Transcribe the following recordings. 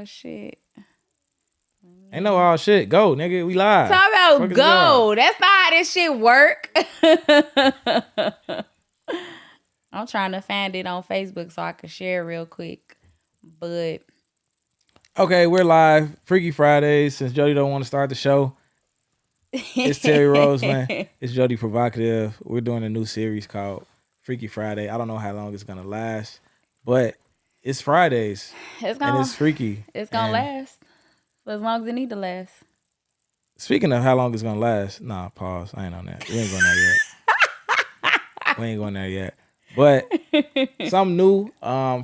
Oh shit. Ain't no all shit. Go, nigga. We live. Talk about go. That's not how this shit work. I'm trying to find it on Facebook so I can share real quick. But okay, we're live. Freaky Fridays. Since Jody don't want to start the show, it's Terry Roseman. It's Jody Provocative. We're doing a new series called Freaky Friday. I don't know how long it's gonna last, but it's Fridays. And it's freaky. It's gonna last for as long as it need to last. Speaking of how long it's gonna last, nah, pause. I ain't on that. We ain't going there yet. We ain't going there yet. But something new.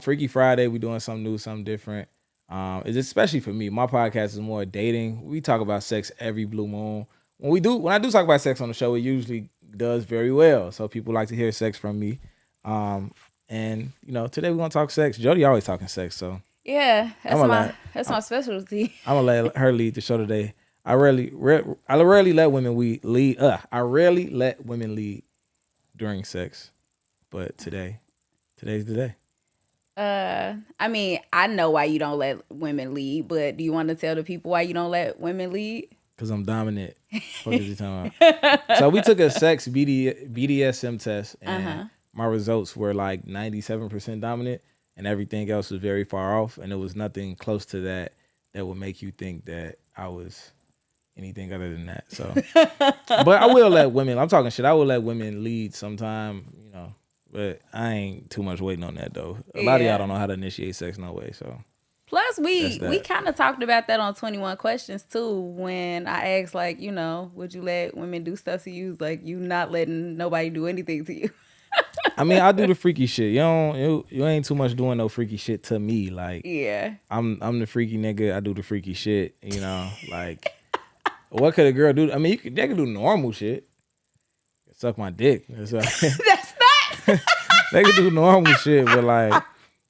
Freaky Friday. We doing something new, something different. It's especially for me. My podcast is more dating. We talk about sex every blue moon. When I do talk about sex on the show, it usually does very well. So people like to hear sex from me. And you know, today we're gonna talk sex. Jody always talking sex, so yeah, that's my specialty. I'm gonna let her lead the show today. I rarely let women lead. I rarely let women lead during sex, but today's the day. I mean, I know why you don't let women lead, but do you want to tell the people why you don't let women lead? Because I'm dominant. What is he talking about? So we took a sex BDSM test, and my results were like 97% dominant, and everything else was very far off, and there was nothing close to that would make you think that I was anything other than that. So, but I will let women. I'm talking shit. I will let women lead sometime, you know. But I ain't too much waiting on that though. A lot of y'all don't know how to initiate sex no way. So. Plus, we kind of talked about that on 21 Questions too. When I asked, like, you know, would you let women do stuff to you? Like, you not letting nobody do anything to you. I mean, I do the freaky shit. You ain't too much doing no freaky shit to me. Like, yeah, I'm the freaky nigga. I do the freaky shit. You know, like, what could a girl do? I mean, they can do normal shit. Suck my dick. That's not. They can do normal shit, but like,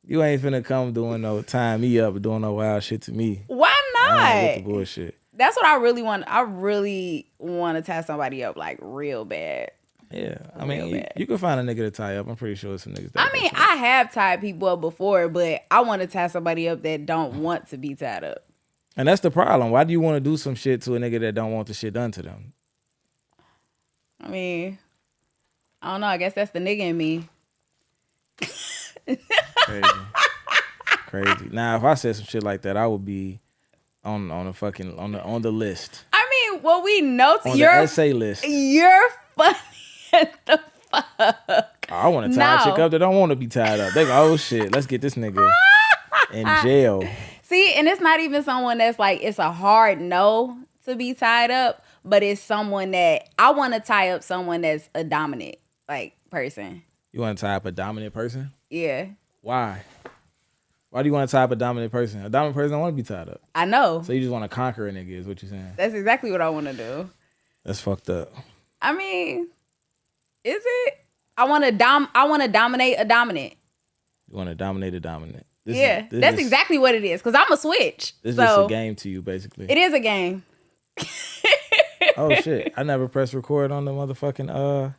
you ain't finna come doing tie me up or doing no wild shit to me. Why not? With the bullshit. That's what I really want. I really want to tie somebody up like real bad. Yeah, I mean, you can find a nigga to tie up. I'm pretty sure some niggas. I mean, I have tied people up before, but I want to tie somebody up that don't want to be tied up. And that's the problem. Why do you want to do some shit to a nigga that don't want the shit done to them? I mean, I don't know. I guess that's the nigga in me. Crazy. Now, if I said some shit like that, I would be on the list. I mean, well, we know on the essay list. You're funny as the fuck. I want to tie a chick up that don't want to be tied up. They go, oh shit, let's get this nigga in jail. See, and it's not even someone that's like, it's a hard no to be tied up, but it's someone that I want to tie up someone that's a dominant like person. You want to tie up a dominant person? Yeah. Why? Why do you want to tie up a dominant person? A dominant person don't want to be tied up. I know. So you just want to conquer a nigga is what you're saying. That's exactly what I want to do. That's fucked up. I mean, is it? I want to dominate a dominant. You want to dominate a dominant. That's exactly what it is. Because I'm a switch. This is just a game to you, basically. It is a game. Oh, shit. I never pressed record on the motherfucking,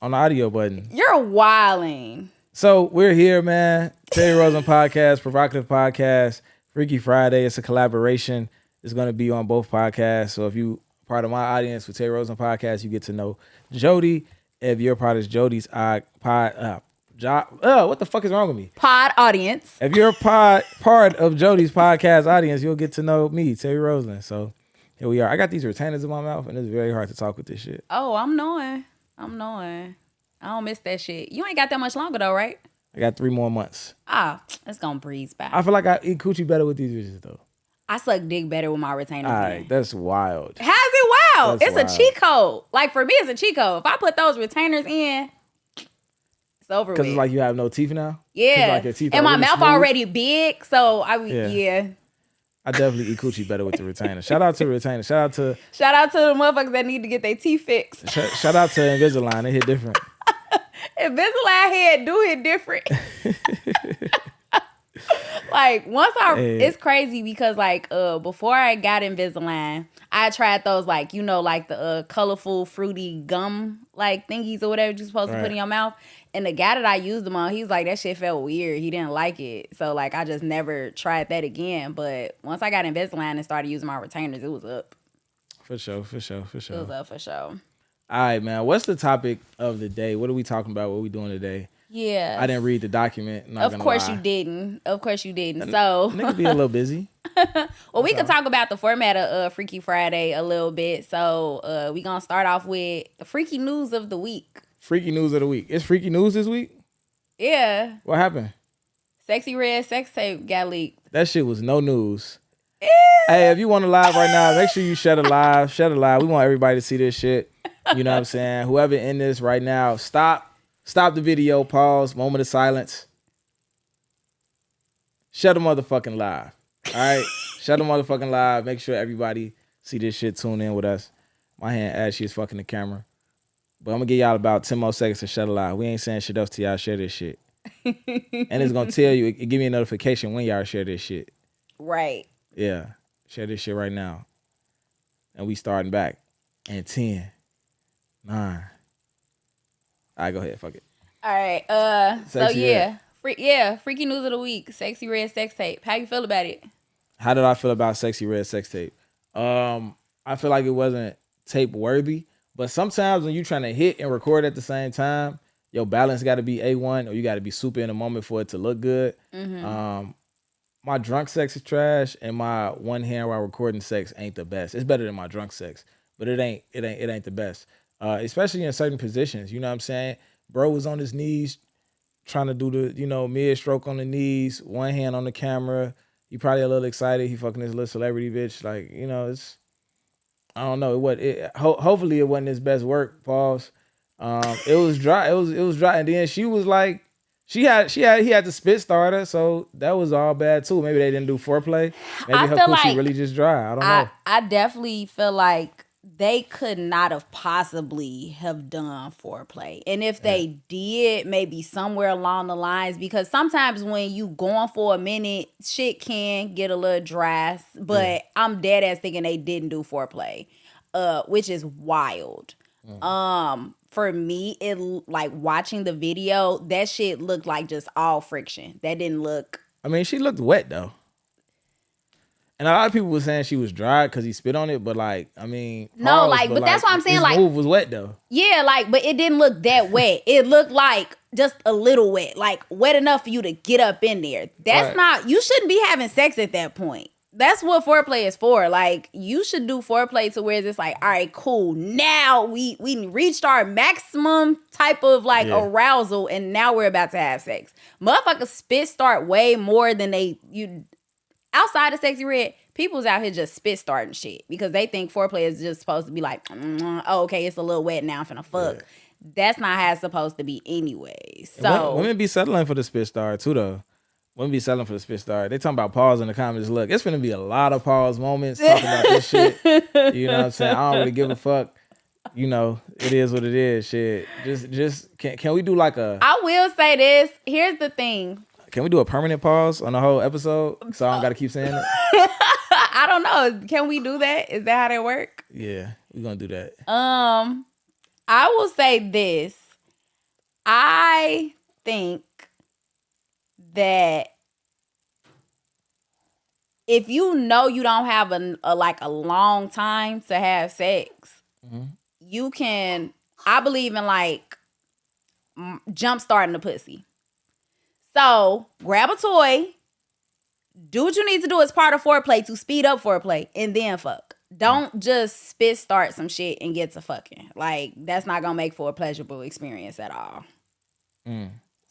on the audio button. You're wilding. So we're here, man. Terry Rosen Podcast, Provocative Podcast, Freaky Friday. It's a collaboration. It's going to be on both podcasts. So if you part of my audience with Terry Rosen Podcast, you get to know Jody. If you're part of Jody's what the fuck is wrong with me? Pod audience. If you're part of Jody's podcast audience, you'll get to know me, Terry Rosen. So here we are. I got these retainers in my mouth, and it's very hard to talk with this shit. Oh, I'm knowing. I don't miss that shit. You ain't got that much longer though, right? I got 3 more months. It's gonna breeze by. I feel like I eat coochie better with these bitches though. I suck dick better with my retainers. All right, that's wild. How's it wild? It's wild. A cheat code. Like for me, it's a cheat code. If I put those retainers in, it's over with. Because it's like you have no teeth now? Yeah. Like your teeth and my really mouth smooth. already big, so yeah. I definitely eat coochie better with the retainer. Shout out to the retainer. Shout out to the motherfuckers that need to get their teeth fixed. Shout out to Invisalign. They hit different. Invisalign head do hit different. Like once Hey. it's crazy because like before I got Invisalign, I tried those like like the colorful fruity gum like thingies or whatever you're supposed to put in your mouth. And the guy that I used them on, he's like that shit felt weird. He didn't like it, so like I just never tried that again. But once I got Invisalign and started using my retainers, it was up. For sure. It was up for sure. All right, man. What's the topic of the day? What are we talking about? What are we doing today? Yeah. I didn't read the document. Of course you didn't. So nigga be a little busy. Well, we could talk about the format of Freaky Friday a little bit. So we gonna start off with the freaky news of the week. Freaky news of the week. It's freaky news this week? Yeah. What happened? Sexy Red sex tape got leaked. That shit was no news. Hey, if you want to live right now, make sure you shut it live. Shut it live. We want everybody to see this shit. You know what I'm saying? Whoever in this right now, stop the video, pause, moment of silence. Shut the motherfucking live. All right? Shut the motherfucking live. Make sure everybody see this shit, tune in with us. My hand ashy is fucking the camera. But I'm going to give y'all about 10 more seconds to shut it live. We ain't saying shit else till y'all share this shit. And it's going to tell you, it give me a notification when y'all share this shit. Right. Yeah. Share this shit right now. And we starting back. And 10, 9. All right, go ahead. Fuck it. All right. Freaky news of the week. Sexy Red sex tape. How you feel about it? How did I feel about Sexy Red sex tape? I feel like it wasn't tape worthy. But sometimes when you trying to hit and record at the same time, your balance got to be A1 or you got to be super in the moment for it to look good. Mm-hmm. My drunk sex is trash, and my one hand while recording sex ain't the best. It's better than my drunk sex, but it ain't the best. Especially in certain positions. You know what I'm saying? Bro was on his knees trying to do the, mid stroke on the knees, one hand on the camera. He probably a little excited. He fucking this little celebrity bitch. Like, it's, I don't know. Hopefully it wasn't his best work. Pause. It was dry. It was dry. And then she was like, he had to spit starter, so that was all bad too. Maybe they didn't do foreplay. Maybe her coochie really just dry. I don't know. I definitely feel like they could not have possibly have done foreplay. And if they did, maybe somewhere along the lines, because sometimes when you going for a minute, shit can get a little dry. But I'm dead ass thinking they didn't do foreplay, which is wild. For me, it like watching the video, that shit looked like just all friction. That didn't look. I mean, she looked wet though. And a lot of people were saying she was dry because he spit on it, but like, I mean, no, but that's what I'm saying. His like, move was wet though. Yeah, like, but it didn't look that wet. It looked like just a little wet, like wet enough for you to get up in there. That's not. You shouldn't be having sex at that point. That's what foreplay is for. Like, you should do foreplay to where it's like, all right, cool. Now we reached our maximum type of like arousal, and now we're about to have sex. Motherfuckers spit start way more than outside of Sexy Red. People's out here just spit starting shit because they think foreplay is just supposed to be like, oh, okay, it's a little wet now, I'm finna fuck. Yeah. That's not how it's supposed to be anyway. So women be settling for the spit star too, though. Women be settling for the spit star. They talking about pause in the comments. Look, it's finna be a lot of pause moments talking about this shit. You know what I'm saying? I don't really give a fuck. It is what it is. Shit. Just can we do like a? I will say this. Here's the thing. Can we do a permanent pause on the whole episode so I don't got to keep saying it? I don't know. Can we do that? Is that how that work? Yeah, we're going to do that. I will say this. I think that if you know you don't have a long time to have sex, you can, I believe in like jump starting the pussy. So grab a toy, do what you need to do as part of foreplay to speed up foreplay, and then fuck. Don't just spit start some shit and get to fucking. Like, that's not gonna make for a pleasurable experience at all.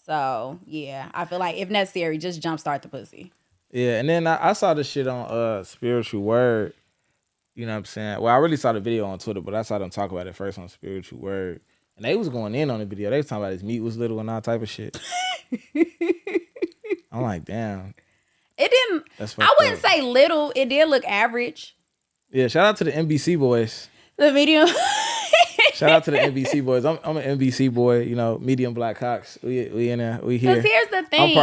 So yeah, I feel like if necessary, just jump start the pussy. Yeah, and then I saw this shit on Spiritual Word. You know what I'm saying? Well, I really saw the video on Twitter, but I saw them talk about it first on Spiritual Word. And they was going in on the video. They was talking about his meat was little and all type of shit. I'm like, damn. It didn't. I wouldn't say little. It did look average. Yeah, shout out to the NBC boys. The medium. Shout out to the NBC boys. I'm an NBC boy. You know, medium black cocks. We in there. We here. Because here's the thing.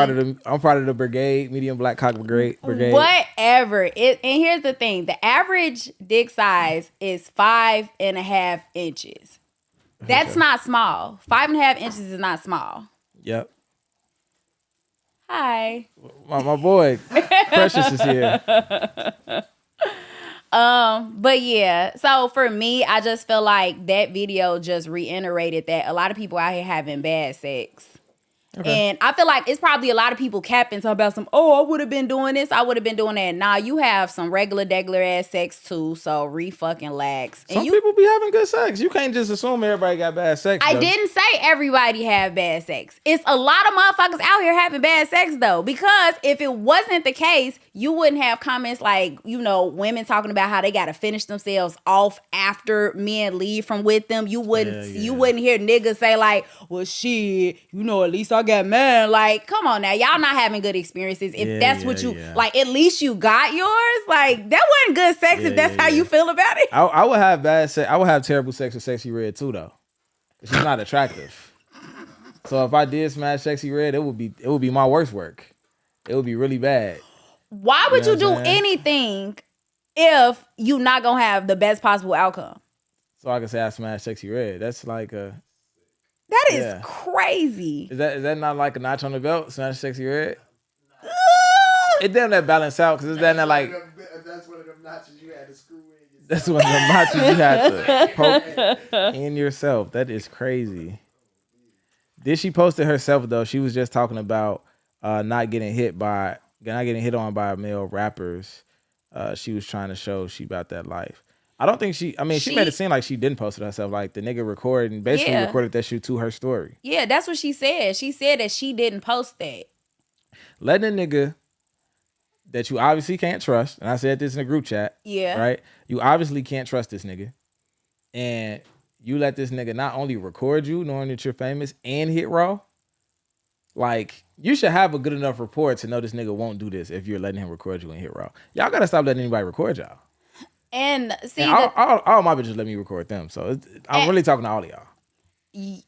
I'm part of the brigade. Medium black cock brigade. Whatever. And here's the thing. The average dick size is 5.5 inches. That's not small. 5.5 inches is not small. Yep. Hi. My boy, Precious is here. But yeah, so for me, I just feel like that video just reiterated that a lot of people out here having bad sex. Okay. And I feel like it's probably a lot of people capping talking about some, I would have been doing this, I would have been doing that. Nah, you have some regular ass sex too, so re-fucking lax. And some people be having good sex. You can't just assume everybody got bad sex, though. I didn't say everybody have bad sex. It's a lot of motherfuckers out here having bad sex, though. Because if it wasn't the case, you wouldn't have comments like, you know, women talking about how they got to finish themselves off after men leave from with them. You wouldn't hear niggas say like, well, shit, you know, at least I got mad. Like, come on now. Y'all not having good experiences. If that's what you, like, at least you got yours. Like, that wasn't good sex if that's how you feel about it. I would have bad sex. I would have terrible sex with Sexy Red too, though. She's not attractive. So if I did smash Sexy Red, it would be my worst work. It would be really bad. Why would you do anything if you not gonna have the best possible outcome? So I can say I smashed Sexy Red. That's like a... That is crazy. Is that not like a notch on the belt? Smash Sexy Red? It damn that balance out because it's that not like... That's one of them notches you had to screw in. That's one of them notches you had to poke in yourself. That is crazy. Did she post it herself, though? She was just talking about not getting hit on by male rappers. She was trying to show she about that life. I don't think she made it seem like she didn't post it herself. Like the nigga recorded that shit to her story. Yeah, that's what she said. She said that she didn't post that. Letting a nigga that you obviously can't trust, and I said this in a group chat. Yeah. Right? You obviously can't trust this nigga. And you let this nigga not only record you, knowing that you're famous, and hit raw. Like, you should have a good enough rapport to know this nigga won't do this if you're letting him record you and hit raw. Y'all gotta stop letting anybody record y'all. And see, all my bitches let me record them. So I'm really talking to all of y'all.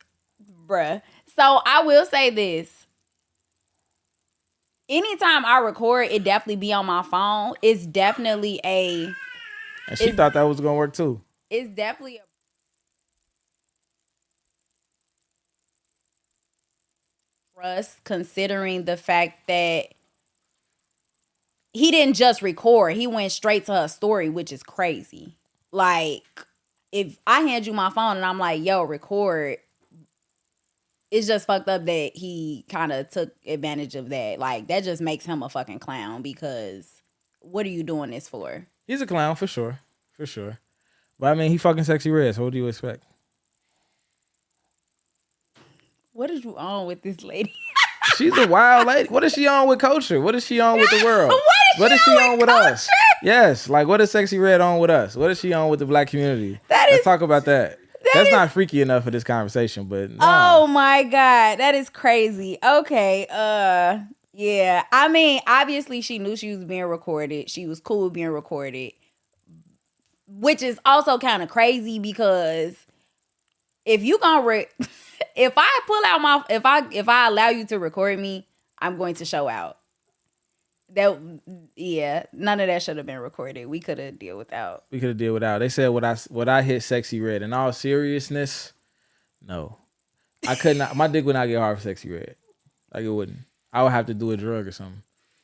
Bruh. So I will say this. Anytime I record, it definitely be on my phone. It's definitely And she thought that was gonna work too. It's definitely trust, considering the fact that he didn't just record. He went straight to her story, which is crazy. Like, if I hand you my phone and I'm like, yo, record, it's just fucked up that he kind of took advantage of that. Like, that just makes him a fucking clown because what are you doing this for? He's a clown for sure. For sure. But I mean, he fucking Sexy Red, so what do you expect? What is you on with this lady? She's a wild lady. What is she on with culture? What is she on with the world? What is she on with us? Yes. Like, what is Sexy Red on with us? What is she on with the black community? Let's talk about that. That's not freaky enough for this conversation, but Oh my God. That is crazy. Okay. Yeah. I mean, obviously she knew she was being recorded. She was cool with being recorded. Which is also kind of crazy because if you gonna if I pull out my if I allow you to record me, I'm going to show out. None of that should have been recorded. We could have dealt without. They said what I hit Sexy Red. In all seriousness, no. I could not. My dick would not get hard for Sexy Red. Like, it wouldn't. I would have to do a drug or something.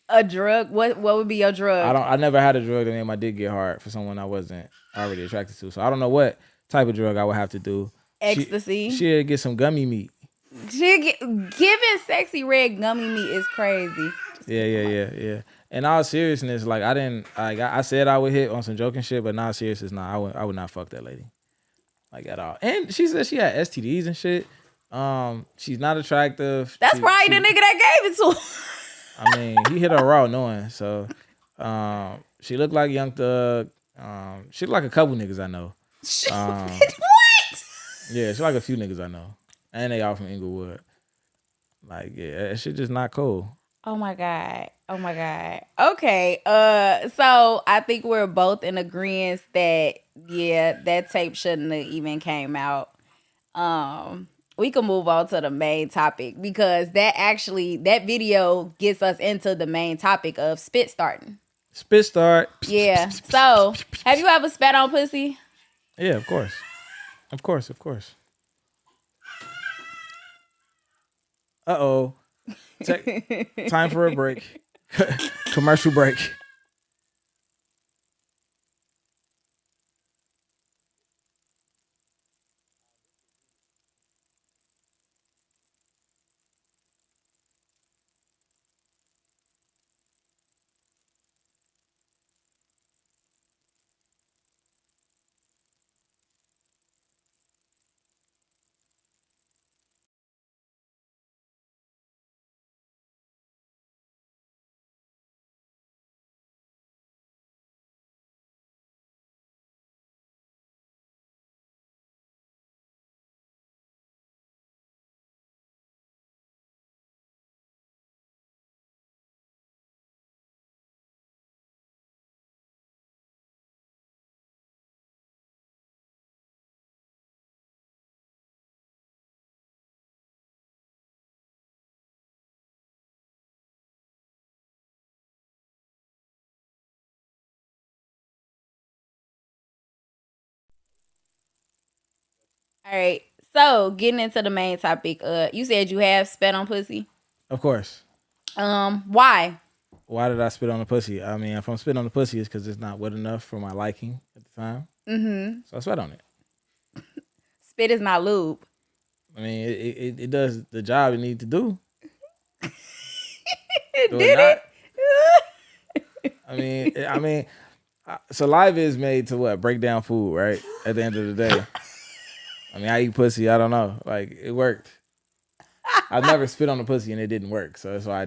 A drug? What would be your drug? I never had a drug that made my dick get hard for someone I wasn't already attracted to. So I don't know what type of drug I would have to do. Ecstasy? She'd get some gummy meat. Giving Sexy Red gummy meat is crazy. Yeah. In all seriousness, like, I said I would hit on some joking shit, but in all seriousness, I would not fuck that lady. Like, at all. And she said she had STDs and shit. She's not attractive. That's probably the nigga that gave it to her. I mean, he hit her raw knowing. So, she looked like Young Thug. She looked like a couple niggas I know. What? Yeah, she like a few niggas I know. And they all from Inglewood. Like, yeah, that shit just not cool. Oh my God. Okay. So I think we're both in agreement that, yeah, that tape shouldn't have even came out. We can move on to the main topic because that video gets us into the main topic of spit starting. Spit start. Yeah. So, have you ever spat on pussy? Yeah, of course. Of course. Uh-oh. Time for a break. Commercial break. All right. So, getting into the main topic, you said you have spat on pussy. Of course. Why? Why did I spit on the pussy? I mean, if I'm spitting on the pussy, it's because it's not wet enough for my liking at the time. Mm-hmm. So I sweat on it. Spit is not lube. I mean, it does the job it needs to do. Did it? I mean, saliva is made to what? Break down food, right? At the end of the day. I mean, I eat pussy. I don't know. Like, it worked. I've never spit on the pussy and it didn't work. So that's why I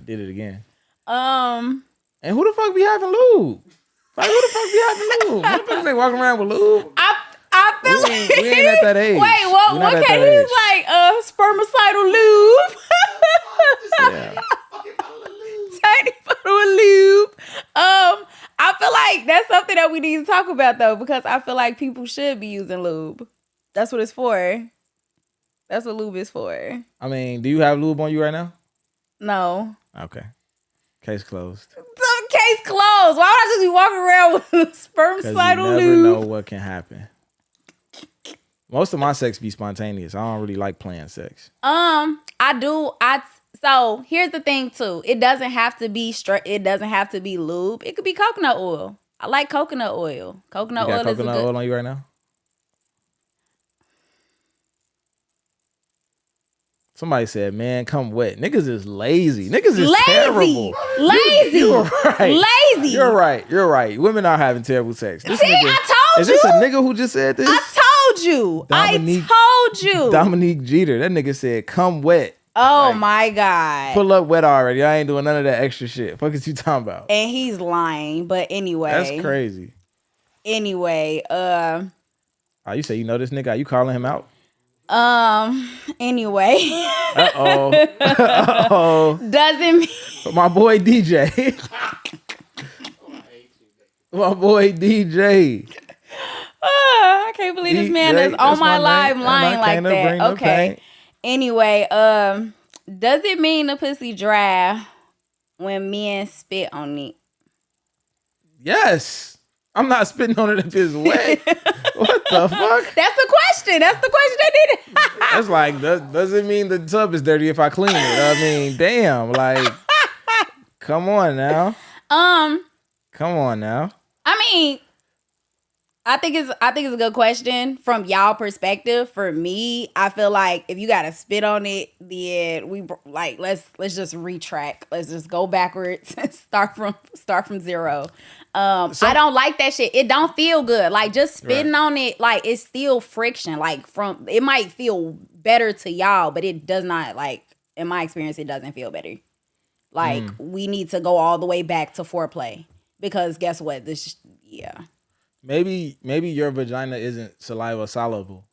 did it again. And who the fuck be having lube? Like, who the fuck be having lube? Motherfuckers ain't walking around with lube. I feel like we ain't at that age. Wait, what can he like? Spermicidal lube. Yeah. Tiny bottle of lube. I feel like that's something that we need to talk about though, because I feel like people should be using lube. That's what it's for. That's what lube is for. I mean, do you have lube on you right now? No. Okay. Case closed. Case closed. Why would I just be walking around with spermicidal lube? You never know what can happen. Most of my sex be spontaneous. I don't really like playing sex. I do. So here's the thing too. It doesn't have to be straight. It doesn't have to be lube. It could be coconut oil. I like coconut oil. Coconut oil is coconut oil on you right now? Somebody said, man, come wet. Niggas is lazy. Niggas is terrible. Lazy. You're right. Lazy. You're right. Women are having terrible sex. See, I told you. Is this a nigga who just said this? I told you. I told you. Dominique Jeter. That nigga said, come wet. Oh, like, my God. Pull up wet already. I ain't doing none of that extra shit. Fuck is you talking about? And he's lying. But anyway. That's crazy. Anyway. Oh, you say you know this nigga? Are you calling him out? Anyway. Uh-oh. Doesn't mean. My boy DJ. My boy DJ. I can't believe this man is on my live lying like that. Okay. Anyway, does it mean the pussy dry when men spit on it? Yes. I'm not spitting on it if it's wet. What the fuck? That's the question. That's the question they did. That's like, does it mean the tub is dirty if I clean it? I mean, damn, like, come on now. Come on now. I mean, I think it's a good question from y'all perspective. For me, I feel like if you gotta spit on it, then we like let's just retract. Let's just go backwards and start from zero. I don't like that shit. It don't feel good. Like just spitting on it, like it's still friction. Like it might feel better to y'all, but it does not. Like in my experience, it doesn't feel better. Like we need to go all the way back to foreplay because guess what? Maybe your vagina isn't saliva soluble.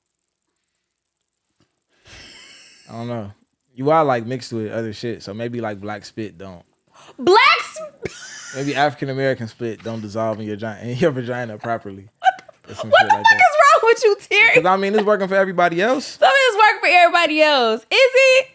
I don't know. You are like mixed with other shit, so maybe like black spit don't. Maybe African American spit don't dissolve in your vagina properly. What the fuck is wrong with you, Terry? Because I mean, it's working for everybody else. Some of it's working for everybody else. Is it?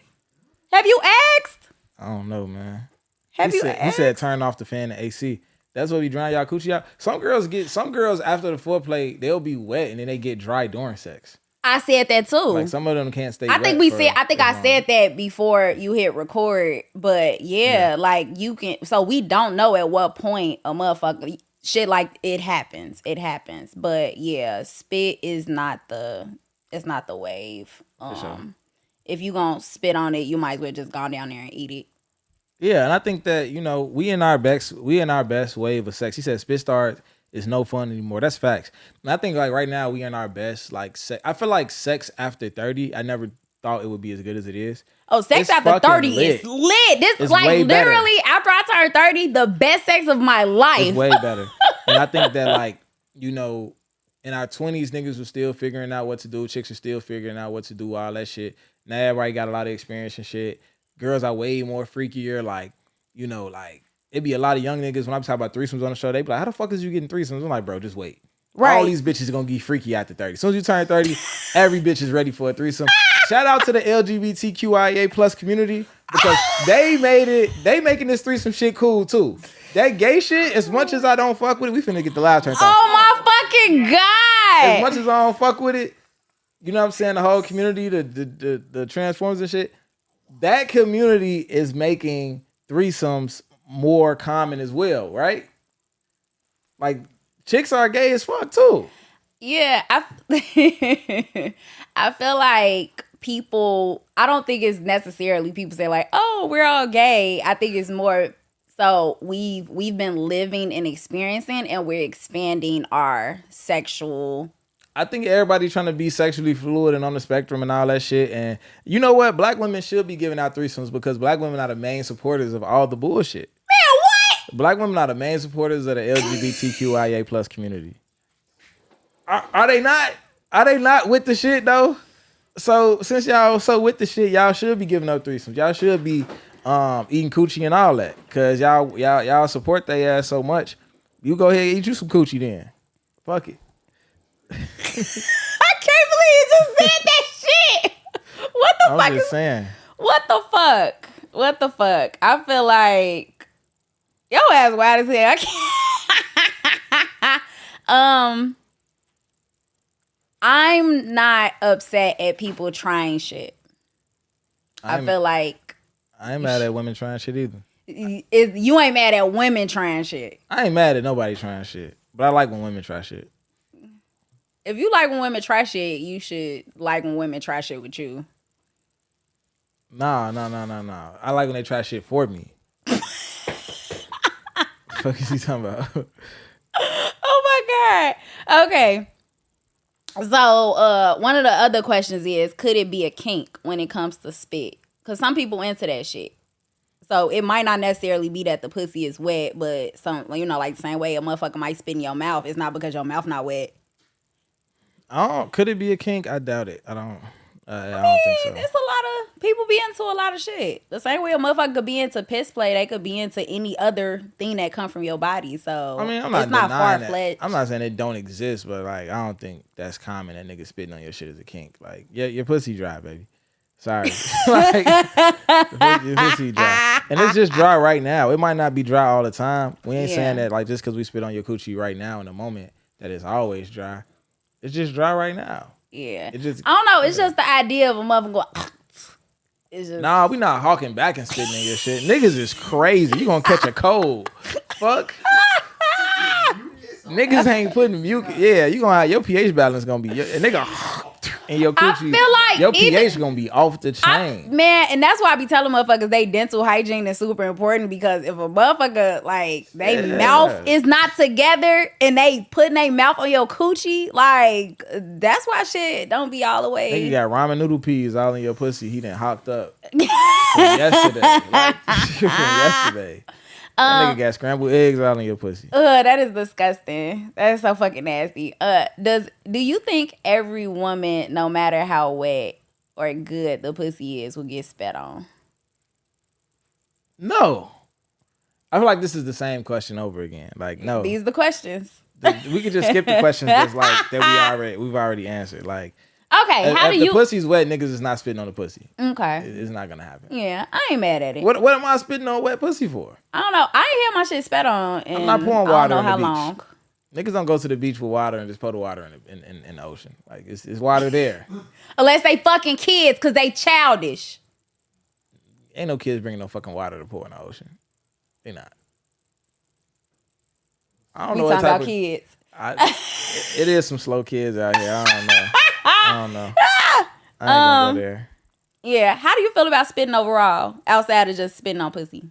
Have you asked? I don't know, man. Have he you said, asked? He said turn off the fan and AC. That's what we drown y'all coochie out. Some girls after the foreplay, they'll be wet and then they get dry during sex. I said that too. Like some of them can't stay. I think I said that before you hit record, but yeah, like you can. So we don't know at what point a motherfucker shit like it happens. It happens, but yeah, spit is not the. It's not the wave. Sure. If you gonna spit on it, you might as well just go down there and eat it. Yeah, and I think that we in our best wave of sex. He said spit start is no fun anymore. That's facts. And I think like right now we in our best like sex. I feel like sex after 30. I never thought it would be as good as it is. Oh, sex after 30 is lit. This is like literally after I turned 30, the best sex of my life. It's way better. And I think that like in our 20s, niggas were still figuring out what to do. Chicks are still figuring out what to do. All that shit. Now everybody got a lot of experience and shit. Girls are way more freakier. Like it'd be a lot of young niggas when I'm talking about threesomes on the show. They be like, how the fuck is you getting threesomes? I'm like, bro, just wait. Right. All these bitches are gonna get freaky after 30. As soon as you turn 30, every bitch is ready for a threesome. Shout out to the LGBTQIA plus community because they making this threesome shit cool too. That gay shit, as much as I don't fuck with it, we finna get the live turned off. Oh my fucking God. As much as I don't fuck with it, you know what I'm saying? The whole community, the transformers and shit, that community is making threesomes more common as well, right? Like chicks are gay as fuck too. Yeah, I feel like people. I don't think it's necessarily people say like, "Oh, we're all gay." I think it's more so we've been living and experiencing, and we're expanding our sexual. I think everybody trying to be sexually fluid and on the spectrum and all that shit. And you know what? Black women should be giving out threesomes because black women are the main supporters of all the bullshit. Man, what? Black women are the main supporters of the LGBTQIA plus community. Are they not? Are they not with the shit though? So since y'all so with the shit, y'all should be giving up threesomes. Y'all should be eating coochie and all that. Cause y'all support their ass so much. You go ahead and eat you some coochie then. Fuck it. I can't believe you just said that shit. What the fuck? I'm just saying. What the fuck? What the fuck? I feel like your ass wild as hell. I can't. I'm not upset at people trying shit. I feel like I ain't mad at women trying shit either. You ain't mad at women trying shit. I ain't mad at nobody trying shit, but I like when women try shit. If you like when women try shit, you should like when women try shit with you. Nah. I like when they try shit for me. Fuck is he talking about? Oh my God. Okay. So one of the other questions is, could it be a kink when it comes to spit? Because some people into that shit. So it might not necessarily be that the pussy is wet, but some, like the same way a motherfucker might spit in your mouth, it's not because your mouth not wet. Could it be a kink? I doubt it. I don't think so. It's a lot of people be into a lot of shit. The same way a motherfucker could be into piss play, they could be into any other thing that come from your body. So I mean, it's not far-fetched. I'm not saying it don't exist, but like I don't think that's common that niggas spitting on your shit is a kink. Like, yeah, your pussy dry, baby. Sorry. Like, your pussy dry. And it's just dry right now. It might not be dry all the time. We ain't saying that like just because we spit on your coochie right now in the moment that it's always dry. It's just dry right now. Yeah. I don't know. It's just the idea of a mother going. It's just... Nah, we not hawking back and spitting in your shit. Niggas is crazy. You gonna catch a cold. Fuck. Niggas ain't putting mucus. Yeah, you gonna have your pH balance gonna be. And nigga in your coochie. I feel like your pH gonna be off the chain. Man, and that's why I be telling motherfuckers they dental hygiene is super important because if a motherfucker like they mouth is not together and they putting their mouth on your coochie, like that's why shit don't be all the way. Nigga got ramen noodle peas all in your pussy. He done hocked up from yesterday. From yesterday. That nigga got scrambled eggs out in your pussy. That is disgusting. That is so fucking nasty. Do you think every woman, no matter how wet or good the pussy is, will get spat on? No. I feel like this is the same question over again. Like, no. These are the questions. We could just skip the questions that's like that we've already answered. Like, okay, how do if you? the pussy's wet, niggas is not spitting on the pussy. Okay, It's not gonna happen. yeah, I ain't mad at it. What am I spitting on wet pussy for? I don't know. I ain't had my shit spat on. I'm not pouring water I don't know on the how beach. long. Niggas don't go to the beach with water and just pour the water in the ocean. Like it's water there. Unless they fucking kids, cause they childish. Ain't no kids bringing no fucking water to pour in the ocean. They not. I don't We know talking what type about of kids. it is some slow kids out here. I don't know. I ain't gonna go there. Yeah. How do you feel about spitting overall, outside of just spitting on pussy?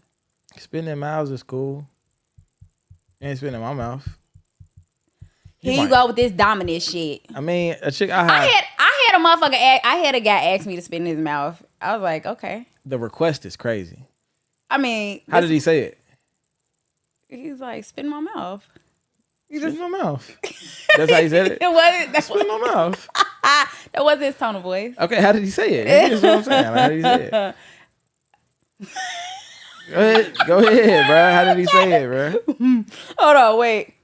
Spitting in mouths is cool. Ain't spitting in my mouth. Here you go with this dominant shit. I mean, a chick I had a motherfucker. I had a guy ask me to spit in his mouth. I was like, okay. The request is crazy. I mean, How did he say it? He's like, spit in my mouth. Spit in my mouth. That's how he said it? It wasn't. Spit in my mouth. That wasn't his tone of voice. Okay, how did he say it? That's what I'm saying. Like, how did he say it? Go ahead, bro. How did he say it, bro? Hold on, wait.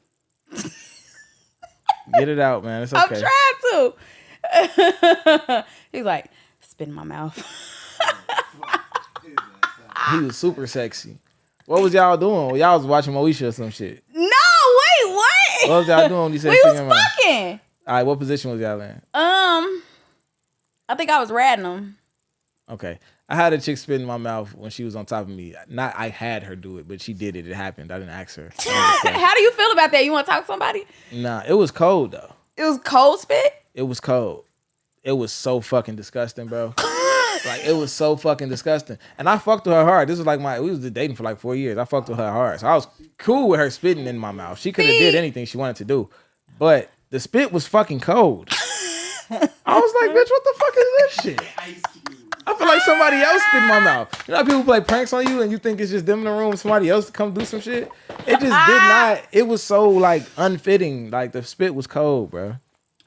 Get it out, man. It's okay. I'm trying to. He's like, spit in my mouth. He was super sexy. What was y'all doing? Y'all was watching Moesha or some shit. No, wait, what? What was y'all doing when you said We spit was in your mouth? fucking. All right, what position was y'all in? I think I was ratting him. Okay. I had a chick spit in my mouth when she was on top of me. Not I had her do it, but she did it. It happened. I didn't ask her. How do you feel about that? You want to talk to somebody? Nah, it was cold though. It was cold spit? It was cold. It was so fucking disgusting, bro. Like it was so fucking disgusting. And I fucked with her hard. This was like we was dating for like 4 years. I fucked with her hard. So I was cool with her spitting in my mouth. She could have did anything she wanted to do. But the spit was fucking cold. I was like, bitch, what the fuck is this shit? I feel like somebody else spit in my mouth. You know how people play pranks on you and you think it's just them in the room, somebody else to come do some shit? It just did not. It was so like unfitting. Like the spit was cold, bro.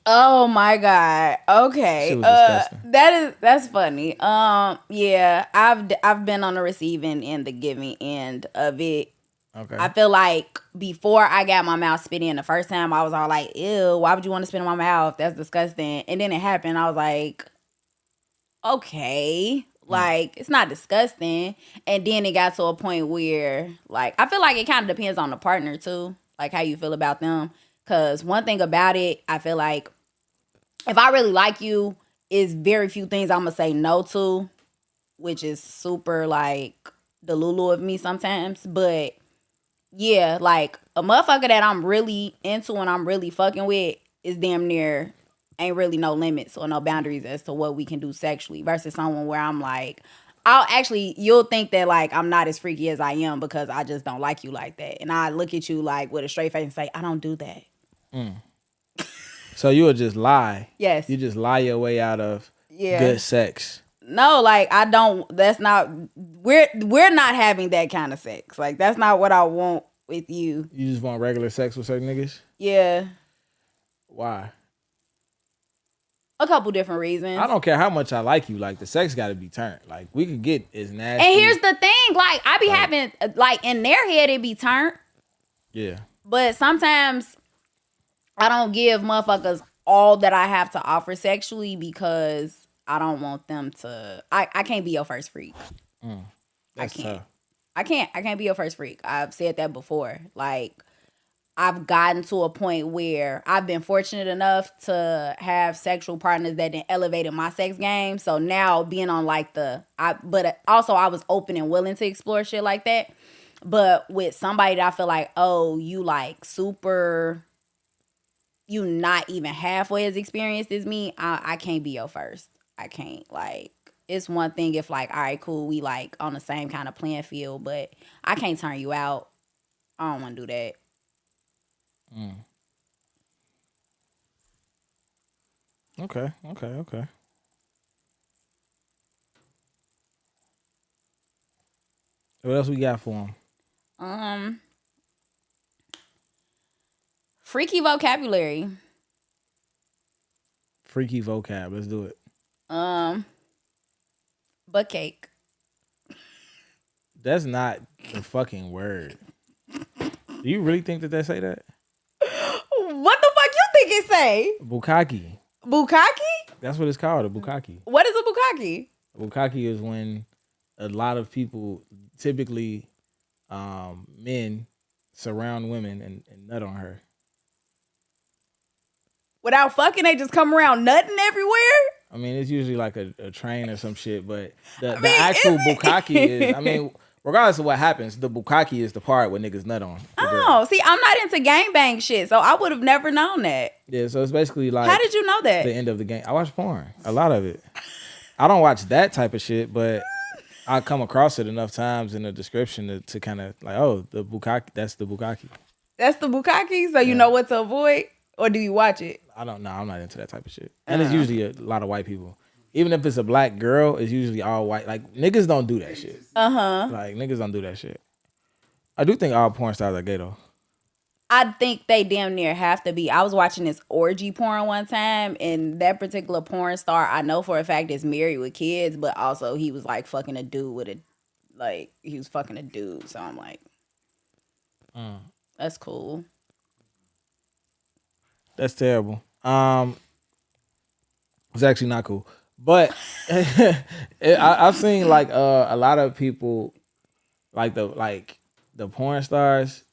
Oh my God. Okay. Shit was disgusting. That's funny. Yeah, I've been on the receiving and the giving end of it. Okay. I feel like before I got my mouth spit in the first time, I was all like, ew, why would you want to spit in my mouth? That's disgusting. And then it happened. I was like, okay, like it's not disgusting. And then it got to a point where like, I feel like it kind of depends on the partner too, like how you feel about them. Cause one thing about it, I feel like if I really like you, is very few things I'm gonna say no to, which is super like the Lulu of me sometimes. But yeah, like a motherfucker that I'm really into and I'm really fucking with is damn near ain't really no limits or no boundaries as to what we can do sexually versus someone where I'm like, you'll think that like I'm not as freaky as I am because I just don't like you like that. And I look at you like with a straight face and say, I don't do that. So you would just lie. Yes. You just lie your way out of good sex. No, like I don't. That's not. We're not having that kind of sex. Like that's not what I want with you. You just want regular sex with certain niggas? Yeah. Why? A couple different reasons. I don't care how much I like you. Like the sex got to be turned. Like we could get as nasty. And here's the thing. Like I be having like in their head it be turned. Yeah. But sometimes I don't give motherfuckers all that I have to offer sexually because I don't want them to. I can't be your first freak. I can't. Tough. I can't be your first freak. I've said that before. Like I've gotten to a point where I've been fortunate enough to have sexual partners that then elevated my sex game. So now being on like but also I was open and willing to explore shit like that. But with somebody that I feel like, oh, you like super, you not even halfway as experienced as me, I can't be your first. I can't. Like, it's one thing if like, all right, cool, we like on the same kind of playing field, but I can't turn you out. I don't want to do that. Okay. What else we got for him? Freaky vocabulary. Freaky vocab. Let's do it. Butt cake. That's not the fucking word. Do you really think that they say that? What the fuck you think it say? Bukkake. Bukkake? That's what it's called, a bukkake. What is a bukkake? Bukkake is when a lot of people, typically men, surround women and nut on her. Without fucking, they just come around nutting everywhere? I mean, it's usually like a train or some shit, but the actual bukkake is, I mean, regardless of what happens, the bukkake is the part where niggas nut on. Oh, see, I'm not into gangbang shit, so I would have never known that. Yeah, so it's basically like... How did you know that? The end of the game. I watch porn. A lot of it. I don't watch that type of shit, but I come across it enough times in the description to kind of like, oh, the bukkake, that's the bukkake. That's the bukkake? So you know what to avoid? Or do you watch it? I don't know. I'm not into that type of shit. And it's usually a lot of white people. Even if it's a black girl, it's usually all white. Like, niggas don't do that shit. Like, niggas don't do that shit. I do think all porn stars are gay, though. I think they damn near have to be. I was watching this orgy porn one time, and that particular porn star, I know for a fact is married with kids, but also he was like fucking a dude with he was fucking a dude. So I'm like, that's cool. That's terrible. It's actually not cool. But I've seen like a lot of people like the porn stars,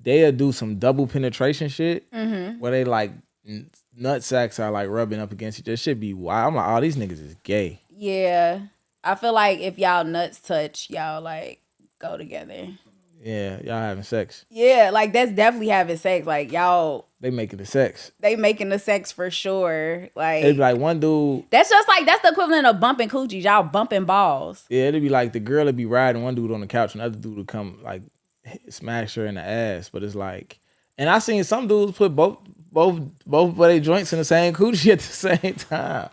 they'll do some double penetration shit where they like nut sacks are like rubbing up against each other. This shit be wild. I'm like, oh, these niggas is gay. Yeah. I feel like if y'all nuts touch, y'all like go together. Yeah, y'all having sex. Yeah, like that's definitely having sex. Like y'all, they making the sex. They making the sex for sure. Like it'd be like one dude. That's just like that's the equivalent of bumping coochies. Y'all bumping balls. Yeah, it'd be like the girl would be riding one dude on the couch, and the other dude would come like smash her in the ass. But it's like, and I seen some dudes put both of their joints in the same coochie at the same time.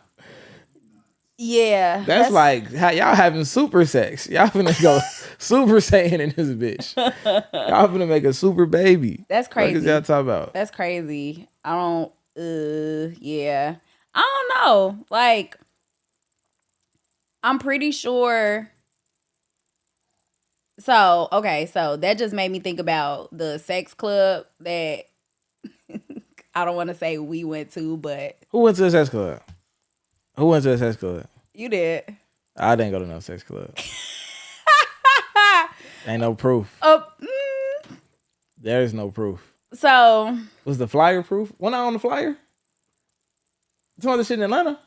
Yeah, that's like how y'all having super sex. Y'all finna go super saiyan in this bitch. Y'all finna make a super baby. That's crazy. What is y'all talking about? That's crazy. I don't. Yeah, I don't know. Like, I'm pretty sure. So okay, so that just made me think about the sex club that I don't want to say we went to, but who went to the sex club? Who went to the sex club? You did. I didn't go to no sex club. Ain't no proof. There is no proof. So was the flyer proof? Wasn't I on the flyer? Some other shit in Atlanta?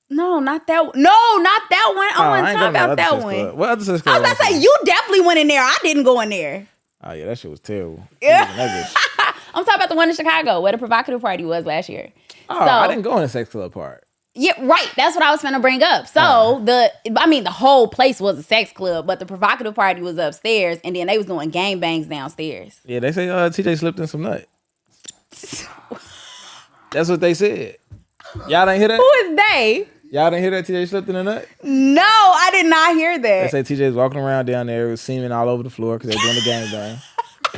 No, not that one. No, not that one. I wasn't talking about that one. What other sex club? I was about to say, you definitely went in there. I didn't go in there. Oh yeah, that shit was terrible. Yeah. I'm talking about the one in Chicago where the provocative party was last year. Oh, so, I didn't go in the sex club part. Yeah, right. That's what I was finna bring up. So the whole place was a sex club, but the provocative party was upstairs, and then they was doing gangbangs downstairs. Yeah, they say TJ slipped in some nut. That's what they said. Y'all didn't hear that? Who is they? Y'all didn't hear that TJ slipped in a nut? No, I did not hear that. They say TJ's walking around down there with semen all over the floor because they're doing the gangbang.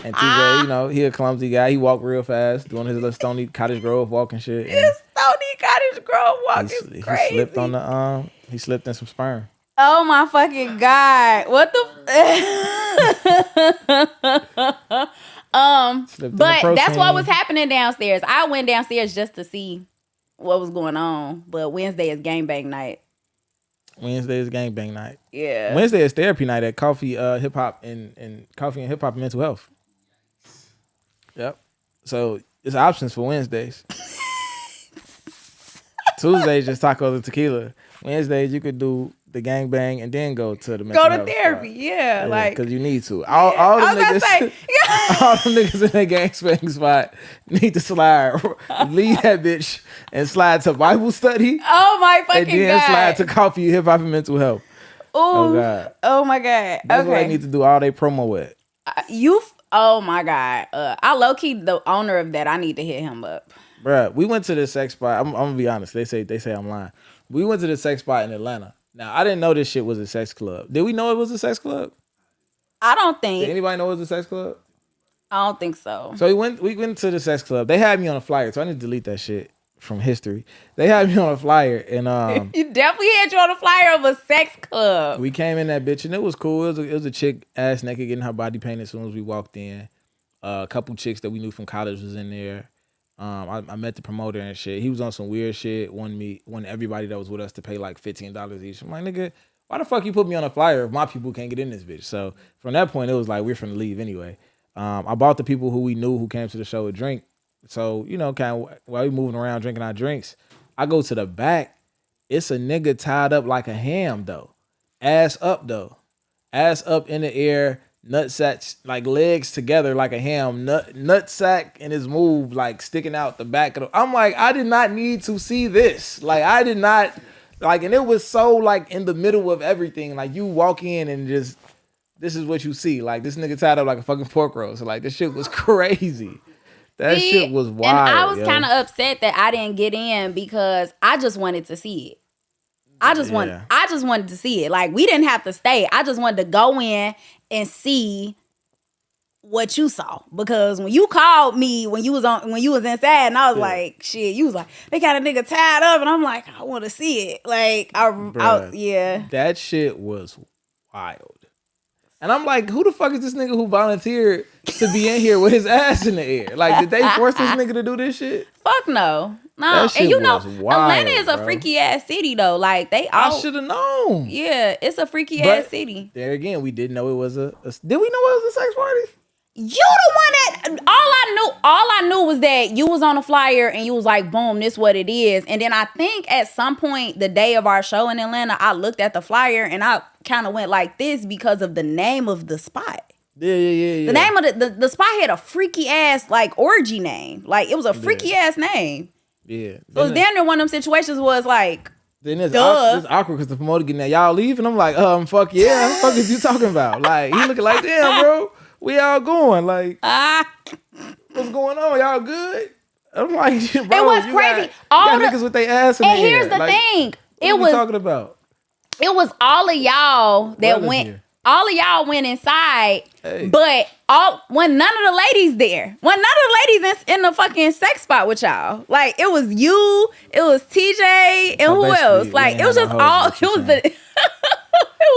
And TJ, he a clumsy guy. He walked real fast, doing his little Stony Cottage Grove walking shit. His Stony Cottage Grove walk is crazy. He slipped on the he slipped in some sperm. Oh my fucking God. What the but that's what was happening downstairs. I went downstairs just to see what was going on. But Wednesday is gangbang night. Wednesday is gangbang night. Yeah. Wednesday is therapy night at Coffee Hip Hop and Coffee and Hip Hop and Mental Health. Yep. So it's options for Wednesdays. Tuesdays just tacos and tequila. Wednesdays you could do the gangbang and then go to the mental health therapy. spot. Yeah, like because you need to. All the niggas, all the niggas in that gangbang spot need to slide. Leave that bitch and slide to Bible study. Oh my fucking God! And then slide to Coffee, Hip Hop, and Mental Health. Ooh, oh God! Oh my God! That's what I need to do all day promo with. Oh my God! I low key the owner of that. I need to hit him up. Bruh, we went to the sex spot. I'm gonna be honest. They say I'm lying. We went to the sex spot in Atlanta. Now, I didn't know this shit was a sex club. Did we know it was a sex club? I don't think. Did anybody know it was a sex club? I don't think so. So we went to the sex club. They had me on a flyer, so I need to delete that shit from history. They had me on a flyer, and you definitely had you on a flyer of a sex club. We came in that bitch, and it was cool. It was a chick ass naked getting her body painted as soon as we walked in. A couple chicks that we knew from college was in there. I met the promoter and shit. He was on some weird shit. Wanted everybody that was with us to pay like $15 each. I'm like, nigga, why the fuck you put me on a flyer if my people can't get in this bitch? So from that point, it was like we're finna leave anyway. I bought the people who we knew who came to the show a drink. So, you know, kind of while we moving around drinking our drinks, I go to the back. It's a nigga tied up like a ham though. Ass up though. Ass up in the air. Nutsack, like legs together like a ham, nutsack in his move, like sticking out the back of the. I'm like, I did not need to see this. Like, I did not, like, and it was so, like, in the middle of everything. Like, you walk in and just, this is what you see. Like, this nigga tied up like a fucking pork roast. So, like, this shit was crazy. That shit was wild. And I was kind of upset that I didn't get in because I just wanted to see it. I just wanted to see it. Like, we didn't have to stay. I just wanted to go in and see what you saw. Because when you called me when you was inside and I was like, shit, you was like, they got a nigga tied up, and I'm like, I want to see it. Like, yeah. That shit was wild. And I'm like, who the fuck is this nigga who volunteered to be in here with his ass in the air? Like, did they force this nigga to do this shit? Fuck no. No, that shit and you know, wild, Atlanta is a freaky ass city though. Like I should have known. Yeah, it's a freaky ass city. There again, we didn't know it was a. Did we know it was a sex party? You the one that all I knew was that you was on a flyer and you was like, boom, this what it is. And then I think at some point the day of our show in Atlanta, I looked at the flyer and I kind of went like this because of the name of the spot. Yeah. The name of the spot had a freaky ass like orgy name. Like it was a freaky ass name. Yeah. So it's damn near one of them situations was like, then it's awkward because the promoter getting that, y'all leave, and I'm like, fuck yeah, what the fuck is you talking about? Like, he looking like, damn, bro, we all going, like, what's going on? Y'all good? I'm like, bro, it was crazy. All the niggas with their ass in the air. And here's the thing, what talking about? It was all of y'all that went. Here. All of y'all went inside, but when none of the ladies there. When none of the ladies in the fucking sex spot with y'all. Like, it was you, it was TJ, and who else? Like, it was just all, it was it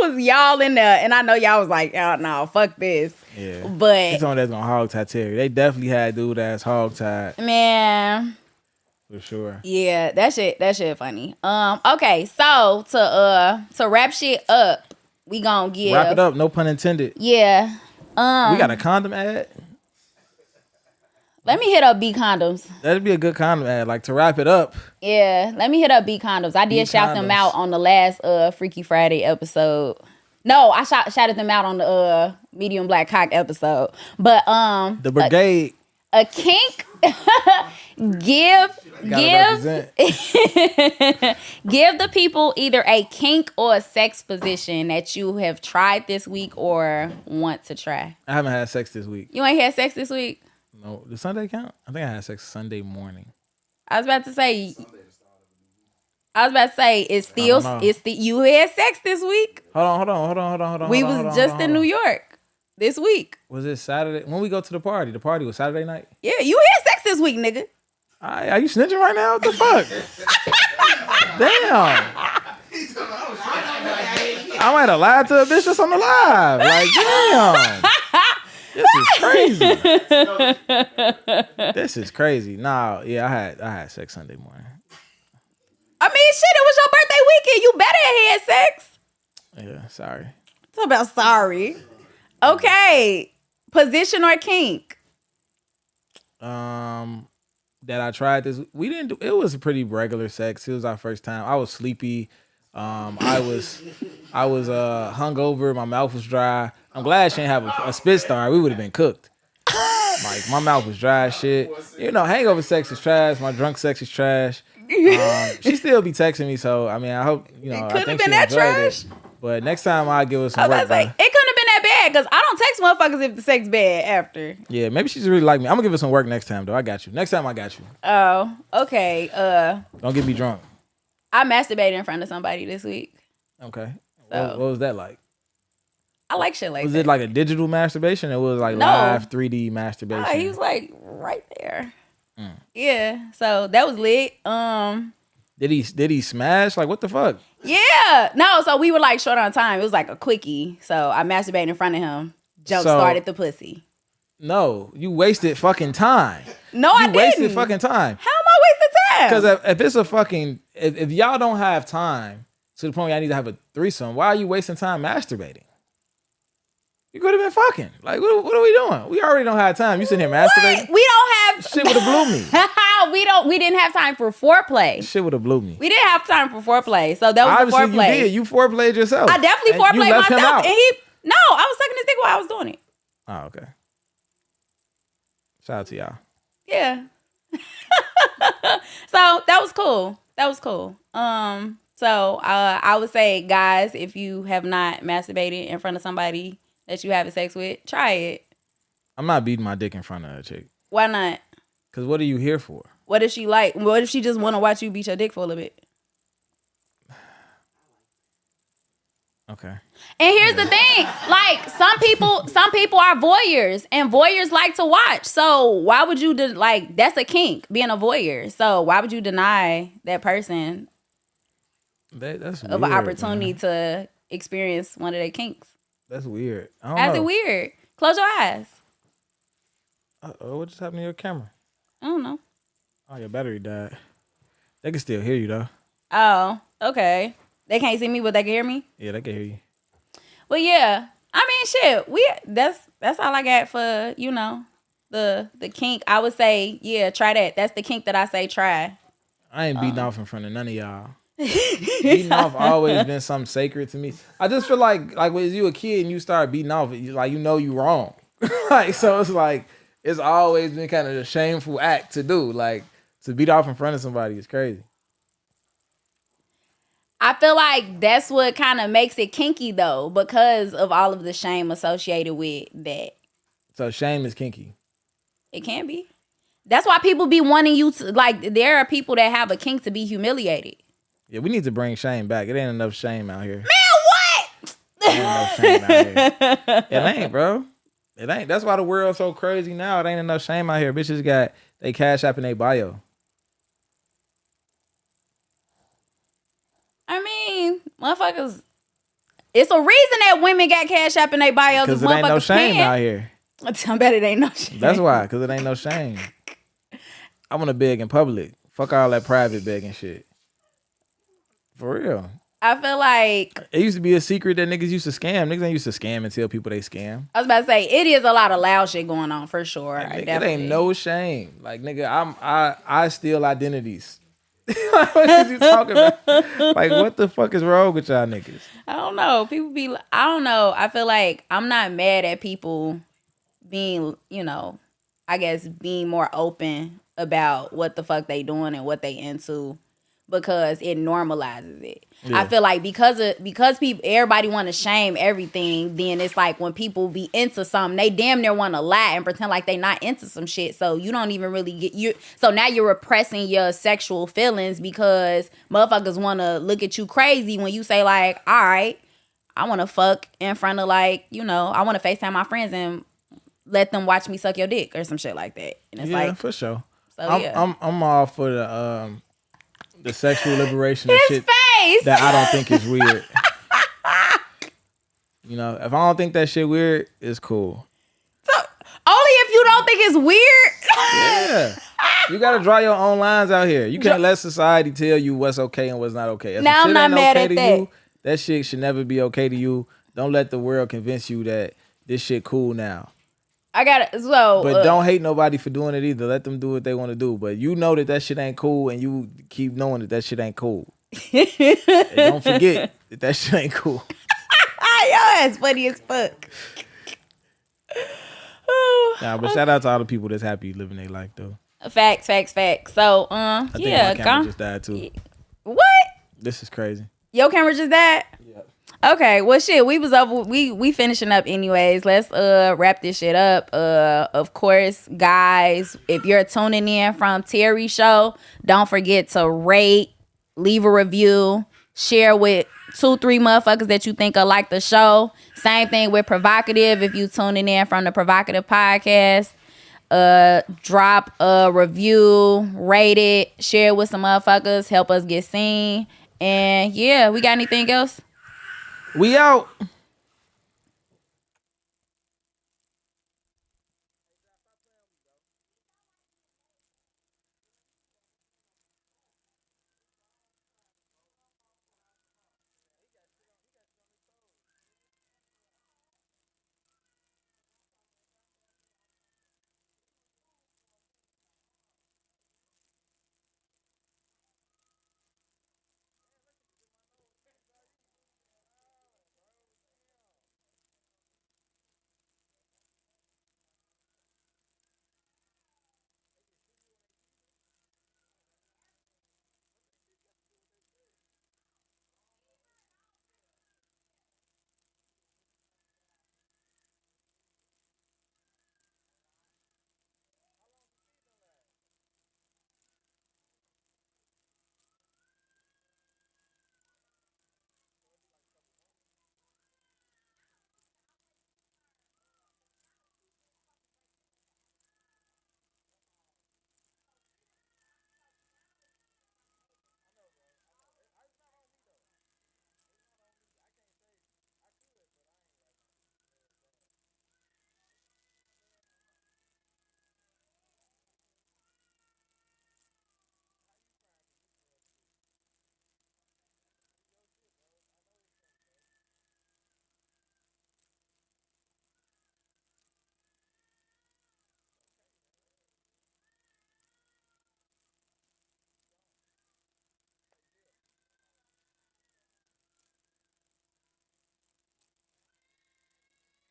was y'all in there. And I know y'all was like, oh, no, fuck this. Yeah. But. Someone that's gonna hog tie Terry. They definitely had dude ass hog tied. Man. For sure. Yeah, that shit funny. Okay, so to wrap shit up, we gonna give. Wrap it up, no pun intended. Yeah. We got a condom ad. Let me hit up B Condoms. That'd be a good condom ad, like to wrap it up. Yeah, let me hit up B Condoms. I did shout them out on the last Freaky Friday episode. No, I shouted them out on the Medium Black Cock episode. But the brigade. A kink. give the people either a kink or a sex position that you have tried this week or want to try. I haven't had sex this week. You ain't had sex this week? No. Does Sunday count? I think I had sex Sunday morning. I was about to say you had sex this week. Hold on. We was just in New York this week. Was it Saturday? When we go to the party? The party was Saturday night? Yeah, you had sex this week, nigga. Are you snitching right now? What the fuck? Damn. I might have lied to a bitch just on the live. Like, damn. This is crazy. Nah, yeah, I had sex Sunday morning. I mean, shit, it was your birthday weekend. You better have had sex. Yeah, sorry. Talk about sorry. Okay. Position or kink? That I tried this. We didn't do. It was a pretty regular sex. It was our first time. I was sleepy. I was hungover. My mouth was dry. I'm glad she didn't have a spit star. We would have been cooked. Like, my mouth was dry as shit. You know, hangover sex is trash. My drunk sex is trash. She still be texting me, so I mean, I hope It couldn't have been that trash. But next time I'll give her some work. It couldn't have been that bad because I don't text motherfuckers if the sex bad after. Yeah, maybe she's really like me. I'm gonna give her some work next time though. I got you. Next time I got you. Oh, okay. Don't get me drunk. I masturbated in front of somebody this week. Okay. So, what was that like? I like shit like that. Was it like a digital masturbation? Or was it like live 3D masturbation? He was like right there. Yeah. So that was lit. Did he smash? Like, what the fuck? Yeah. No, so we were like short on time. It was like a quickie. So I masturbated in front of him. Started the pussy. No, you wasted fucking time. No, I didn't. You wasted fucking time. How am I wasting time? Because if it's a fucking, if y'all don't have time to the point where y'all need to have a threesome, why are you wasting time masturbating? You could have been fucking. Like, what are we doing? We already don't have time. You sitting here masturbating? We don't have... Shit would have blew me. We didn't have time for foreplay. Shit would have blew me. We didn't have time for foreplay. So that was Obviously, the foreplay. you did. You foreplayed yourself. I definitely And you foreplayed left him myself. out. And no, I was sucking his dick while I was doing it. Oh, okay. Shout out to y'all. Yeah. So that was cool. So I would say, guys, if you have not masturbated in front of somebody that you having sex with, try it. I'm not beating my dick in front of a chick. Why not? Because what are you here for? What if she like? What if she just want to watch you beat your dick for a little bit? Okay. And here's the thing, like some people are voyeurs, and voyeurs like to watch. So why would you like? That's a kink, being a voyeur. So why would you deny that person That's of weird, an opportunity man. to experience one of their kinks? That's weird. I don't That's know. it weird. Close your eyes. Uh-oh, what just happened to your camera? I don't know. Oh, your battery died. They can still hear you though. Oh, okay. They can't see me, but they can hear me. Yeah, they can hear you. Well, yeah. I mean, shit. That's all I got for the kink. I would say, yeah, try that. That's the kink that I say try. I ain't beating off in front of none of y'all. Beating off always been something sacred to me. I just feel like when you a kid and you start beating off, you wrong. Like, so it's like it's always been kind of a shameful act to do. Like, to beat off in front of somebody is crazy. I feel like that's what kind of makes it kinky though, because of all of the shame associated with that. So shame is kinky. It can be. That's why people be wanting you to, like, there are people that have a kink to be humiliated. Yeah, we need to bring shame back. It ain't enough shame out here. Man, what? It ain't enough shame out here. It ain't, bro. It ain't. That's why the world's so crazy now. It ain't enough shame out here. Bitches got they Cash App in their bio. I mean, motherfuckers, it's a reason that women got Cash App in their bios. Because it ain't no shame out here. I bet it ain't no shame. That's why, because it ain't no shame. I want to beg in public. Fuck all that private begging shit. For real. I feel like it used to be a secret that niggas used to scam. Niggas ain't used to scam and tell people they scam. I was about to say, it is a lot of loud shit going on for sure. Like, it ain't no shame. Like, nigga, I steal identities. What is you talking about? Like, what the fuck is wrong with y'all niggas? I don't know. I don't know. I feel like I'm not mad at people being, I guess being more open about what the fuck they doing and what they into, because it normalizes it. Yeah. I feel like because people, everybody want to shame everything, then it's like when people be into something, they damn near want to lie and pretend like they not into some shit. So you don't even really get you. So now you're repressing your sexual feelings because motherfuckers want to look at you crazy when you say like, all right, I want to fuck in front of like, I want to FaceTime my friends and let them watch me suck your dick or some shit like that. And it's yeah, like, for sure. So I'm all for the sexual liberation and shit face. That I don't think is weird. If I don't think that shit weird, it's cool. So only if you don't think it's weird. Yeah, you gotta draw your own lines out here. You can't let society tell you what's okay and what's not okay. If now I'm not mad okay at that. You, that shit should never be okay to you. Don't let the world convince you that this shit cool now. I got it. So, but don't hate nobody for doing it either. Let them do what they want to do. But you know that shit ain't cool, and you keep knowing that shit ain't cool. And don't forget that shit ain't cool. Yo, that's funny as fuck. Nah, but shout out to all the people that's happy living their life though. Facts. So, I think my camera just died too. What? This is crazy. Your camera just died? Yep. Okay, well shit, we finishing up anyways. Let's wrap this shit up. Of course, guys, if you're tuning in from Terry's show, don't forget to rate, leave a review, share with 2-3 motherfuckers that you think will like the show. Same thing with Provocative. If you tuning in from the Provocative podcast, drop a review, rate it, share it with some motherfuckers, help us get seen. And yeah, we got anything else? We out.